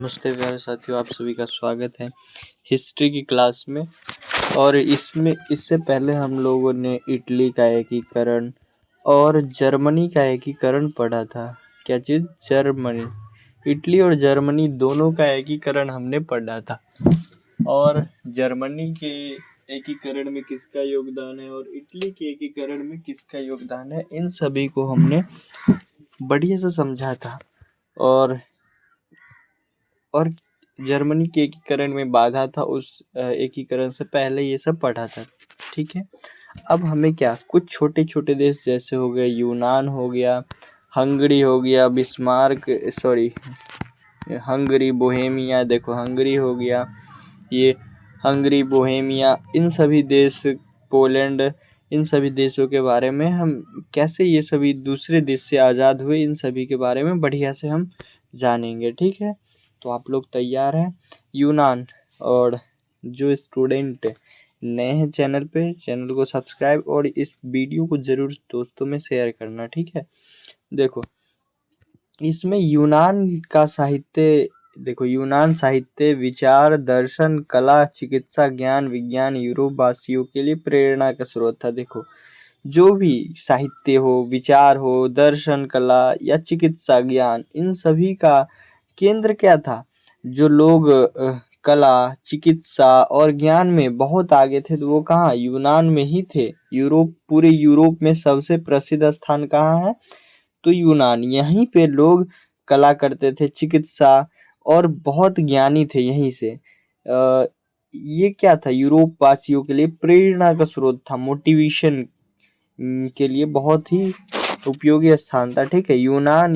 नमस्ते प्यारे साथियों, आप सभी का स्वागत है हिस्ट्री की क्लास में। और इससे पहले हम लोगों ने इटली का एकीकरण और जर्मनी का एकीकरण पढ़ा था। क्या चीज़? जर्मनी। इटली और जर्मनी दोनों का एकीकरण हमने पढ़ा था। और जर्मनी के एकीकरण में किसका योगदान है और इटली के एकीकरण में किसका योगदान है, इन सभी को हमने बढ़िया से समझा था। और जर्मनी के एकीकरण में बाधा था, उस एकीकरण से पहले ये सब पढ़ा था। ठीक है, अब हमें क्या कुछ छोटे छोटे देश जैसे हो गए, यूनान हो गया, हंगरी हो गया, हंगरी, बोहेमिया, देखो हंगरी हो गया, ये हंगरी, बोहेमिया, इन सभी देश, पोलैंड, इन सभी देशों के बारे में हम कैसे ये सभी दूसरे देश से आज़ाद हुए, इन सभी के बारे में बढ़िया से हम जानेंगे। ठीक है, तो आप लोग तैयार हैं? यूनान। और जो स्टूडेंट नए हैं चैनल को सब्सक्राइब और इस वीडियो को ज़रूर दोस्तों में शेयर करना। ठीक है, देखो इसमें यूनान का साहित्य, देखो यूनान साहित्य, विचार, दर्शन, कला, चिकित्सा, ज्ञान, विज्ञान यूरोप वासियों के लिए प्रेरणा का स्रोत था। देखो जो भी साहित्य हो, विचार हो, दर्शन, कला या चिकित्सा, ज्ञान, इन सभी का केंद्र क्या था? जो लोग कला, चिकित्सा और ज्ञान में बहुत आगे थे, तो वो कहाँ? यूनान में ही थे। पूरे यूरोप में सबसे प्रसिद्ध स्थान कहाँ है? तो यूनान। यहीं पे लोग कला करते थे, चिकित्सा, और बहुत ज्ञानी थे यहीं से। ये क्या था? यूरोप वासियों के लिए प्रेरणा का स्रोत था, मोटिवेशन के लिए बहुत ही उपयोगी स्थान था। ठीक है, यूनान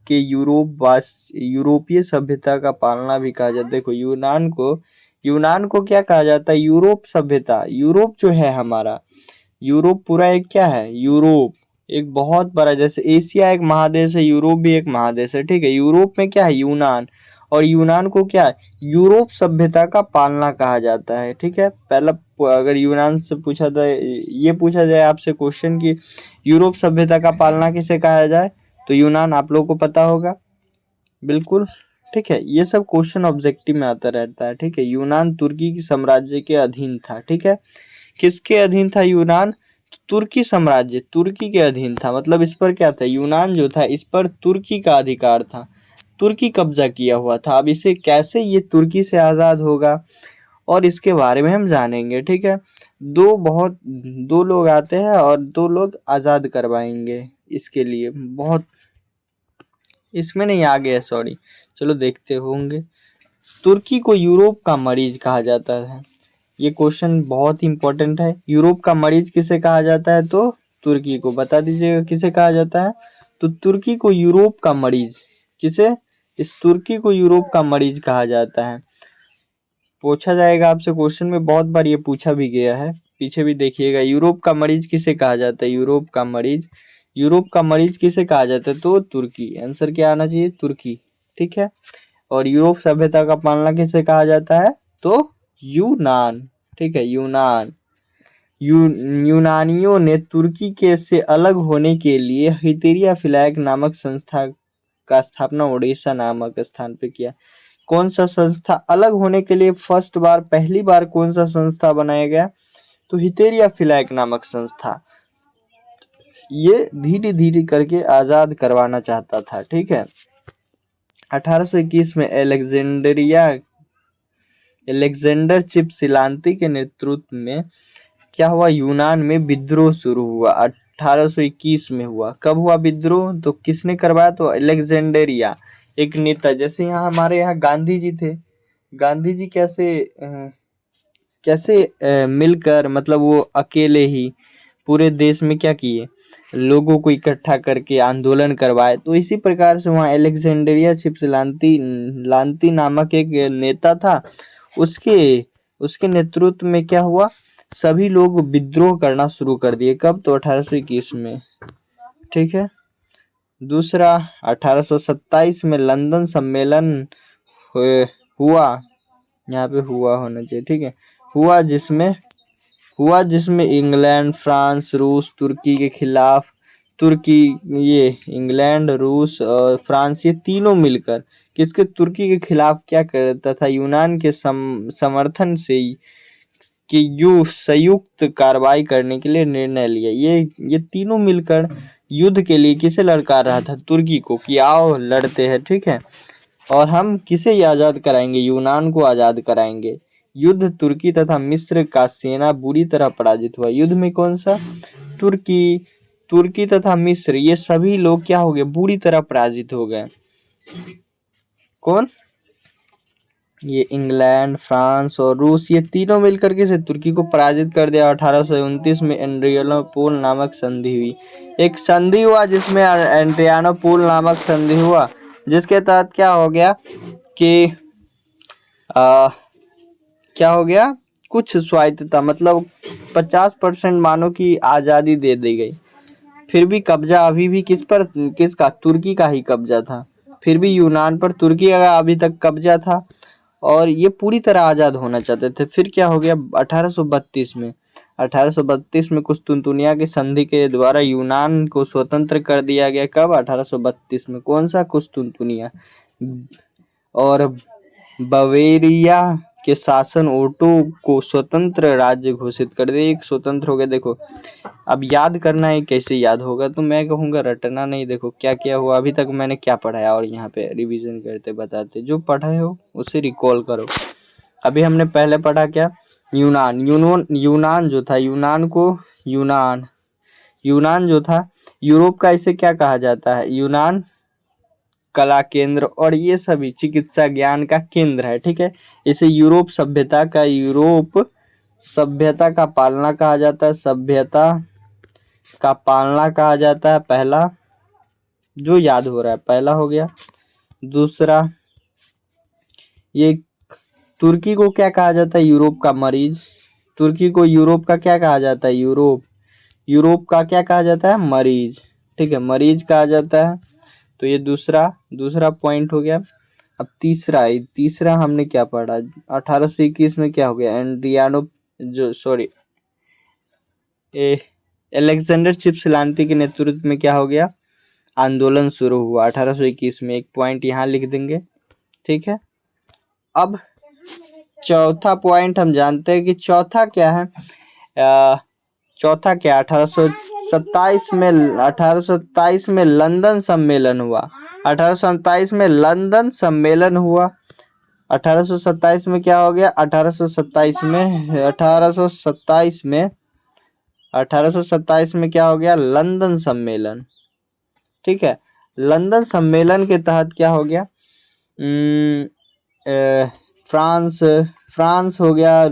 के यूरोपीय सभ्यता का पालना भी कहा जाता है। देखो यूनान को क्या कहा जाता है? यूरोप सभ्यता। यूरोप जो है हमारा, यूरोप पूरा एक क्या है? यूरोप एक बहुत बड़ा, जैसे एशिया एक महादेश है, यूरोप भी एक महादेश है। ठीक है, यूरोप में क्या है? यूनान। और यूनान को क्या है? यूरोप सभ्यता का पालना कहा जाता है। ठीक है, पहला अगर यूनान से पूछा जाए, ये पूछा जाए आपसे क्वेश्चन कि यूरोप सभ्यता का पालना किसे कहा जाए, तो यूनान आप लोगों को पता होगा बिल्कुल। ठीक है, ये सब क्वेश्चन ऑब्जेक्टिव में आता रहता है। ठीक है, यूनान तुर्की की साम्राज्य के अधीन था। ठीक है, किसके अधीन था यूनान? तुर्की साम्राज्य, तुर्की के अधीन था। मतलब इस पर क्या था? यूनान जो था, इस पर तुर्की का अधिकार था, तुर्की कब्जा किया हुआ था। अब इसे कैसे ये तुर्की से आज़ाद होगा, और इसके बारे में हम जानेंगे। ठीक है, दो लोग आते हैं और दो लोग आज़ाद करवाएंगे इसके लिए। बहुत इसमें नहीं आ गया, सॉरी, चलो देखते होंगे। तुर्की को यूरोप का मरीज कहा जाता है। ये क्वेश्चन बहुत इंपॉर्टेंट है। यूरोप का मरीज किसे कहा जाता है? तो तुर्की को। बता दीजिएगा किसे कहा जाता है? तो तुर्की को यूरोप का मरीज, किसे? इस तुर्की को यूरोप का मरीज कहा जाता है। पूछा जाएगा आपसे क्वेश्चन में, बहुत बार ये पूछा भी गया है, पीछे भी देखिएगा। यूरोप का मरीज किसे कहा जाता है? यूरोप का मरीज किसे कहा जाता है? तो तुर्की। आंसर क्या आना चाहिए? तुर्की। ठीक है, और यूरोप सभ्यता का पालना किसे कहा जाता है? तो यूनान। ठीक है, यूनान। यूनानियों ने तुर्की के से अलग होने के लिए हितेरिया फिलैक नामक संस्था का स्थापना उड़ीसा नामक स्थान पे किया। कौन सा संस्था अलग होने के लिए पहली बार कौन सा संस्था बनाया गया? तो हितेरिया फिलैक नामक संस्था। ये धीरे धीरे करके आजाद करवाना चाहता था। ठीक है, 1821 में एलेक्जेंडर चिपसिलांती के नेतृत्व में क्या हुआ? यूनान में विद्रोह शुरू हुआ। 1821 में हुआ। कब हुआ विद्रोह? तो किसने करवाया? तो अलेक्जेंडरिया, एक नेता। जैसे यहाँ हमारे यहाँ गांधी जी थे। गांधी जी कैसे मिलकर, मतलब वो अकेले ही पूरे देश में क्या किए? लोगों को इकट्ठा करके आंदोलन करवाए। तो इसी प्रकार से वहाँ एलेक्जेंडरिया चिपसिलांती नामक एक नेता था। उसके नेतृत्व में क्या हुआ? सभी लोग विद्रोह करना शुरू कर दिए। कब? तो 1821 में। ठीक है, दूसरा 1827 में लंदन सम्मेलन हुआ। यहाँ पे हुआ होना चाहिए। ठीक है, हुआ जिसमें इंग्लैंड, फ्रांस, रूस, तुर्की के खिलाफ, ये इंग्लैंड, रूस और फ्रांस, ये तीनों मिलकर किसके, तुर्की के खिलाफ क्या करता था, यूनान के समर्थन से कि संयुक्त कार्रवाई करने के लिए निर्णय लिया। ये तीनों मिलकर युद्ध के लिए किसे लड़का रहा था, तुर्की को, कि आओ लड़ते हैं, ठीक है, और हम किसे आजाद कराएंगे, यूनान को आजाद कराएंगे। युद्ध तुर्की तथा मिस्र का सेना बुरी तरह पराजित हुआ। युद्ध में कौन सा, तुर्की तथा मिस्र, ये सभी लोग क्या हो गए, बुरी तरह पराजित हो गए। कौन, ये इंग्लैंड, फ्रांस और रूस, ये तीनों मिलकर के तुर्की को पराजित कर दिया। 1829 में एड्रियानोपोल नामक संधि हुई। एक संधि हुआ जिसमें एड्रियानोपोल नामक संधि हुआ, जिसके तहत क्या हो गया कि क्या हो गया, कुछ स्वायत्तता, मतलब 50% मानो की आजादी दे दी गई। फिर भी कब्जा अभी भी किसका, तुर्की का ही कब्जा था। फिर भी यूनान पर तुर्की का अभी तक कब्जा था और ये पूरी तरह आजाद होना चाहते थे। फिर क्या हो गया, 1832 में कुस्तुनतुनिया की संधि के द्वारा यूनान को स्वतंत्र कर दिया गया। कब, 1832 में। कौन सा, कुस्तुनतुनिया। और बवेरिया के शासन ओटो को स्वतंत्र राज्य घोषित कर दिया। एक स्वतंत्र हो गया। देखो अब याद करना है, कैसे याद होगा, तो मैं कहूँगा रटना नहीं। देखो क्या क्या हुआ अभी तक, मैंने क्या पढ़ाया, और यहाँ पे रिवीजन करते बताते, जो पढ़े हो उसे रिकॉल करो। अभी हमने पहले पढ़ा क्या, यूनान जो था, यूनान जो था यूरोप का, इसे क्या कहा जाता है, यूनान कला केंद्र और ये सभी चिकित्सा ज्ञान का केंद्र है, ठीक है। इसे यूरोप सभ्यता का पालना कहा जाता है, सभ्यता का पालना कहा जाता है। पहला जो याद हो रहा है, पहला हो गया। दूसरा, ये तुर्की को क्या कहा जाता है, यूरोप का मरीज। तुर्की को यूरोप का क्या कहा जाता है, यूरोप का क्या कहा जाता है, मरीज, ठीक है, मरीज कहा जाता है। तो ये दूसरा पॉइंट हो गया। अब तीसरा हमने क्या पढ़ा, 1821 में क्या हो गया, अलेक्जेंडर चिपसलांती के नेतृत्व में क्या हो गया, आंदोलन शुरू हुआ 1821 में। एक पॉइंट यहाँ लिख देंगे, ठीक है। अब चौथा पॉइंट हम जानते हैं कि चौथा क्या है, 1827 में लंदन सम्मेलन हुआ। 1827 में लंदन सम्मेलन हुआ। 1827 में क्या हो गया, 1827 में क्या हो गया, लंदन सम्मेलन, ठीक है। लंदन सम्मेलन के तहत क्या हो गया, फ्रांस हो गया,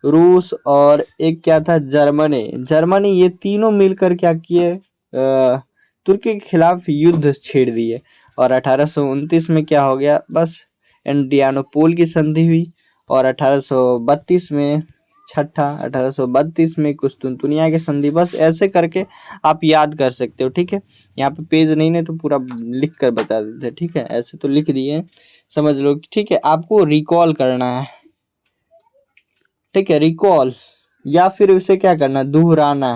रूस और एक क्या था, जर्मनी, ये तीनों मिलकर क्या किए, तुर्की के खिलाफ युद्ध छेड़ दिए। और 1829 में क्या हो गया, बस एड्रियानोपोल की संधि हुई। और 1832 में 1832 में कुस्तुनतुनिया की संधि। बस ऐसे करके आप याद कर सकते हो, ठीक है। यहाँ पे पेज नहीं तो पूरा लिख कर बता देते, ठीक है। ऐसे तो लिख दिए, समझ लो, ठीक है। आपको रिकॉल करना है, ठीक है, रिकॉल, या फिर उसे क्या करना, दोहराना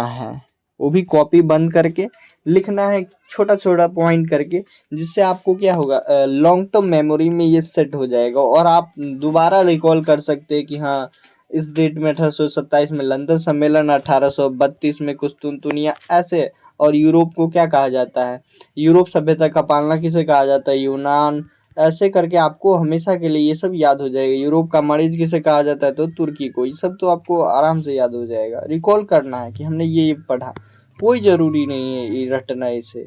है। वो भी कॉपी बंद करके लिखना है, छोटा छोटा पॉइंट करके, जिससे आपको क्या होगा, लॉन्ग टर्म मेमोरी में ये सेट हो जाएगा और आप दोबारा रिकॉल कर सकते हैं कि हाँ, इस डेट में 1827 में लंदन सम्मेलन, 1832 में कुस्तुनतुनिया, ऐसे। और यूरोप को क्या कहा जाता है, यूरोप सभ्यता का पालना किसे कहा जाता है, यूनान। ऐसे करके आपको हमेशा के लिए ये सब याद हो जाएगा। यूरोप का मरीज किसे कहा जाता है, तो तुर्की को। ये सब तो आपको आराम से याद हो जाएगा। रिकॉल करना है कि हमने ये पढ़ा, कोई जरूरी नहीं है ये रटना इसे,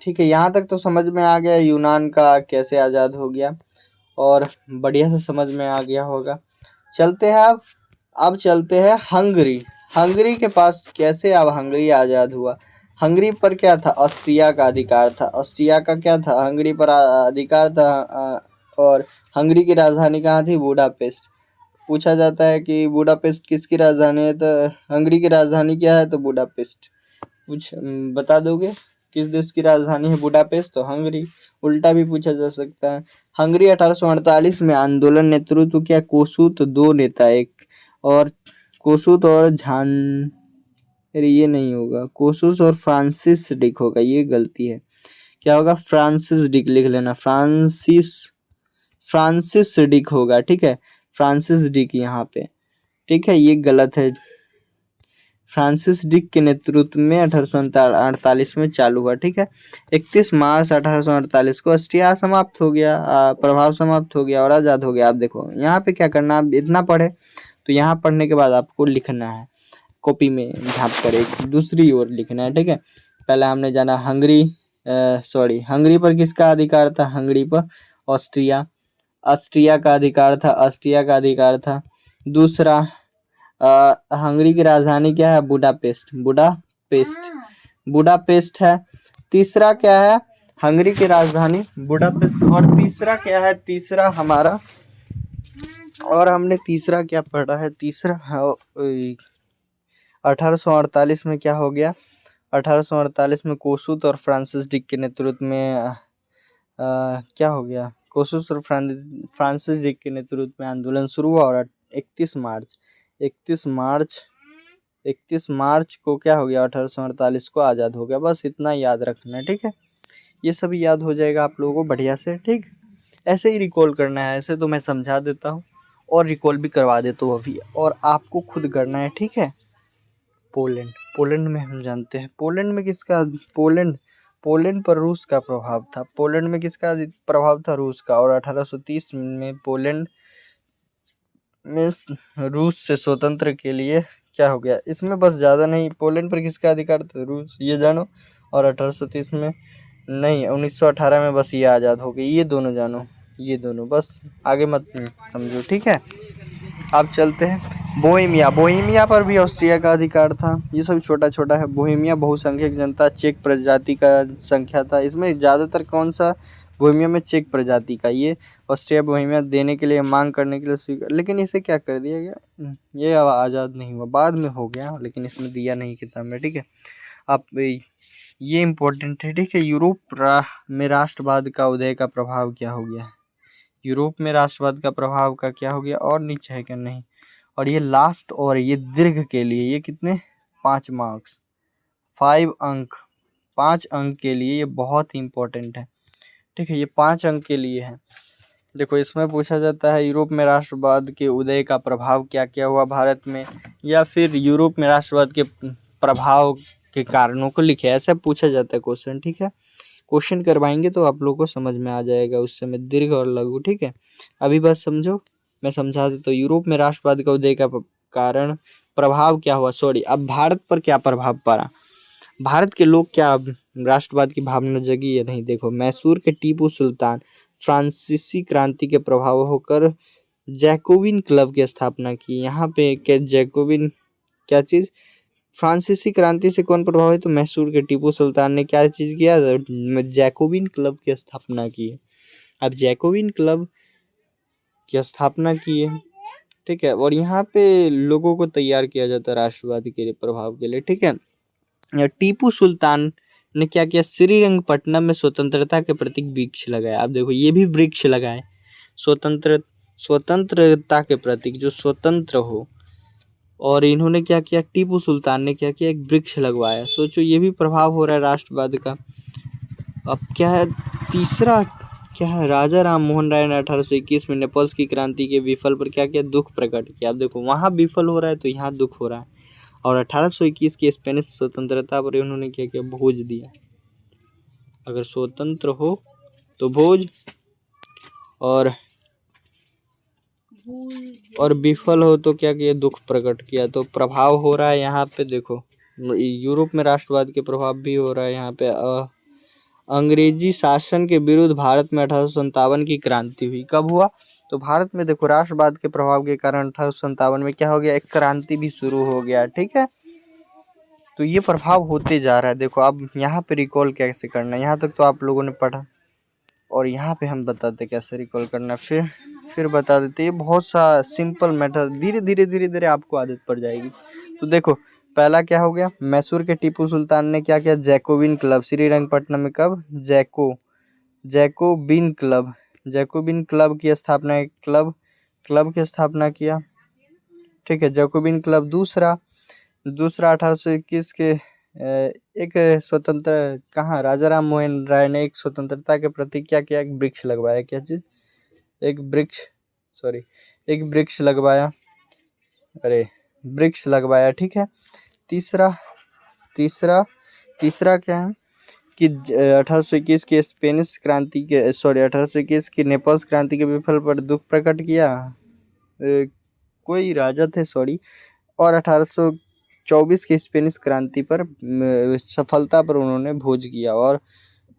ठीक है। यहाँ तक तो समझ में आ गया यूनान का कैसे आज़ाद हो गया, और बढ़िया से समझ में आ गया होगा। चलते हैं अब चलते हैं हंगरी के पास कैसे अब हंगरी आज़ाद हुआ। हंगरी पर क्या था, ऑस्ट्रिया का अधिकार था। ऑस्ट्रिया का क्या था, हंगरी पर अधिकार था। और हंगरी की राजधानी कहाँ थी, बुडापेस्ट। पूछा जाता है कि बुडापेस्ट किसकी राजधानी है, तो हंगरी की राजधानी क्या है, तो बुडापेस्ट। बता दोगे किस देश की राजधानी है बुडापेस्ट, तो हंगरी। उल्टा भी पूछा जा सकता है। हंगरी 1848 में आंदोलन नेतृत्व किया कोसूत दो नेता, एक और कोसूत और अरे ये नहीं होगा, कोसुस और फ्रांसिस डिक होगा, ये गलती है। क्या होगा, फ्रांसिस डिक लिख लेना, फ्रांसिस डिक होगा, ठीक है, फ्रांसिस डिक यहाँ पे, ठीक है, ये गलत है। फ्रांसिस डिक के नेतृत्व में 1848 में चालू हुआ, ठीक है। 31 मार्च 1848 को ऑस्ट्रिया समाप्त हो गया, प्रभाव समाप्त हो गया और आजाद हो गया। आप देखो यहाँ पे क्या करना, आप इतना पढ़े तो यहाँ पढ़ने के बाद आपको लिखना है, कॉपी में झाँप कर एक दूसरी ओर लिखना है, ठीक है। पहले हमने जाना हंगरी पर किसका अधिकार था, हंगरी पर ऑस्ट्रिया का अधिकार था। दूसरा, हंगरी की राजधानी क्या है, बुडापेस्ट है। तीसरा क्या है, हंगरी की राजधानी बुडापेस्ट। और तीसरा क्या है, तीसरा हमारा, और हमने तीसरा क्या पढ़ा है, तीसरा 1848 में क्या हो गया, 1848 में कोसूत और फ्रांसिस डिक के नेतृत्व में क्या हो गया, कोसूस और फ्रांसिस डिक के नेतृत्व में आंदोलन शुरू हुआ और 31 मार्च को क्या हो गया, 1848 को आज़ाद हो गया। बस इतना याद रखना है, ठीक है। ये सभी याद हो जाएगा आप लोगों को बढ़िया से, ठीक। ऐसे ही रिकॉल करना है, ऐसे तो मैं समझा देता हूँ और रिकॉल भी करवा देता हूँ अभी, और आपको खुद करना है, ठीक है। पोलैंड में हम जानते हैं, पोलैंड पर रूस का प्रभाव था। पोलैंड में किसका प्रभाव था, रूस का। और 1830 में पोलैंड में रूस से स्वतंत्र के लिए क्या हो गया, इसमें बस ज़्यादा नहीं, पोलैंड पर किसका अधिकार था, रूस, ये जानो। और 1830 में नहीं, 1918 में बस ये आज़ाद हो गई, ये दोनों जानो, ये दोनों, बस आगे मत समझो, ठीक है। अब चलते हैं बोहेमिया पर भी ऑस्ट्रिया का अधिकार था। ये सब छोटा छोटा है। बोहेमिया बहुसंख्यक जनता, चेक प्रजाति का संख्या था। इसमें ज़्यादातर कौन सा, बोहेमिया में चेक प्रजाति का। ये ऑस्ट्रिया बोहेमिया देने के लिए, मांग करने के लिए स्वीकार, लेकिन इसे क्या कर दिया गया, ये अब आज़ाद नहीं हुआ, बाद में हो गया, लेकिन इसमें दिया नहीं किताब में, ठीक है। अब ये इम्पोर्टेंट है, ठीक है। यूरोप में राष्ट्रवाद का उदय का प्रभाव क्या हो गया, यूरोप में राष्ट्रवाद का प्रभाव का क्या हो गया, और नीचे है क्या, नहीं। और ये लास्ट, और ये दीर्घ के लिए, ये कितने, 5 मार्क्स, 5 अंक के लिए ये बहुत ही इम्पोर्टेंट है, ठीक है। ये 5 अंक के लिए है। देखो इसमें पूछा जाता है यूरोप में राष्ट्रवाद के उदय का प्रभाव क्या क्या हुआ भारत में, या फिर यूरोप में राष्ट्रवाद के प्रभाव के कारणों को लिखे, ऐसा पूछा जाता है क्वेश्चन, ठीक है। क्वेश्चन करवाएंगे तो आप लोगों को समझ में आ जाएगा उस समय दीर्घ और लघु, ठीक है। अभी बस समझो, मैं समझा देता हूँ। यूरोप में राष्ट्रवाद का उदय का कारण, प्रभाव क्या हुआ, अब भारत पर क्या प्रभाव पड़ा, भारत के लोग क्या राष्ट्रवाद की भावना जगी या नहीं। देखो, मैसूर के टीपू सुल्तान फ्रांसीसी क्रांति के प्रभाव होकर जैकोबिन क्लब की स्थापना की। यहाँ पे क्या जैकोबिन, क्या चीज, फ्रांसीसी क्रांति से कौन प्रभावित, तो मैसूर के टीपू सुल्तान ने क्या चीज किया, जैकोबिन क्लब की स्थापना की। अब जैकोबिन क्लब की स्थापना की है, ठीक है। और यहाँ पे लोगों को तैयार किया जाता है राष्ट्रवाद के प्रभाव के लिए, ठीक है। टीपू सुल्तान ने क्या किया, श्रीरंगपट्टनम में स्वतंत्रता के प्रतीक वृक्ष लगाया। अब देखो ये भी वृक्ष लगाए, स्वतंत्रता के प्रतीक, जो स्वतंत्र हो। और इन्होंने क्या किया, टीपू सुल्तान ने क्या किया, एक वृक्ष लगवाया। सोचो ये भी प्रभाव हो रहा है राष्ट्रवाद का। अब क्या है, तीसरा क्या है, राजा राम मोहन राय ने 1821 में नेपल्स की क्रांति के विफल पर क्या किया, दुख प्रकट किया। अब देखो वहां विफल हो रहा है तो यहाँ दुख हो रहा है। और 1821 की स्पेनिश स्वतंत्रता पर उन्होंने क्या किया, भोज दिया। अगर स्वतंत्र हो तो भोज, और विफल हो तो क्या किया, दुख प्रकट किया। तो प्रभाव हो रहा है यहाँ पे, देखो यूरोप में राष्ट्रवाद के प्रभाव भी हो रहा है यहाँ पे। अंग्रेजी शासन के विरुद्ध भारत में 1857 की क्रांति हुई। कब हुआ, तो भारत में देखो राष्ट्रवाद के प्रभाव के कारण 1857 में क्या हो गया, एक क्रांति भी शुरू हो गया, ठीक है। तो ये प्रभाव होते जा रहा है। देखो अब यहाँ पे रिकॉल कैसे करना है, यहाँ तक तो आप लोगों ने पढ़ा, और यहाँ पे हम बताते कैसे रिकॉल करना, फिर बता देते। ये बहुत सा सिंपल मैटर, धीरे धीरे आपको आदत पड़ जाएगी। तो देखो पहला क्या हो गया, मैसूर के टीपू सुल्तान ने क्या किया, जैकोबिन क्लब, श्रीरंगपट्टनम में कब, जैकोबिन क्लब की स्थापना, क्लब की स्थापना किया, ठीक है, जैकोबिन क्लब। दूसरा, दूसरा 1821 के एक स्वतंत्र कहाँ राजा राम मोहन राय ने एक स्वतंत्रता के प्रतीक क्या किया, एक वृक्ष लगवाया। क्या चीज? एक वृक्ष, सॉरी, एक वृक्ष लगवाया, अरे वृक्ष लगवाया, ठीक है। तीसरा तीसरा तीसरा क्या है कि 1821 के स्पेनिश क्रांति के, सॉरी, 1821 की नेपल्स क्रांति के विफल पर दुख प्रकट किया। कोई राजा थे, सॉरी। और 1824 की स्पेनिश क्रांति पर सफलता पर उन्होंने भोज किया। और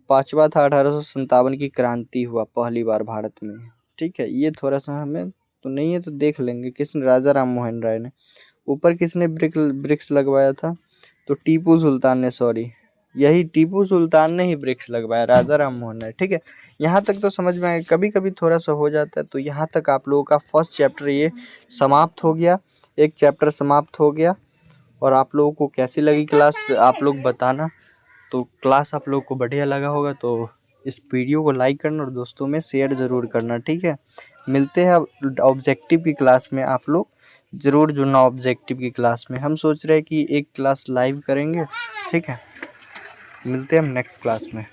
पांचवा था 1857 की क्रांति हुआ पहली बार भारत में, ठीक है। ये थोड़ा सा हमें तो नहीं है तो देख लेंगे। किसने? राजा राम मोहन राय ने। ऊपर किसने वृक्ष लगवाया था? तो टीपू सुल्तान ने, सॉरी, यही टीपू सुल्तान ने ही वृक्ष लगवाया, राजा राम मोहन राय, ठीक है। यहाँ तक तो समझ में आया। कभी कभी थोड़ा सा हो जाता है। तो यहाँ तक आप लोगों का फर्स्ट चैप्टर ये समाप्त हो गया, एक चैप्टर समाप्त हो गया। और आप लोगों को कैसी लगी क्लास आप लोग बताना। तो क्लास आप लोग को बढ़िया लगा होगा तो इस वीडियो को लाइक करना और दोस्तों में शेयर ज़रूर करना, ठीक है। मिलते हैं अब ऑब्जेक्टिव की क्लास में। आप लोग ज़रूर जुड़ना ऑब्जेक्टिव की क्लास में। हम सोच रहे हैं कि एक क्लास लाइव करेंगे, ठीक है। मिलते हैं हम नेक्स्ट क्लास में।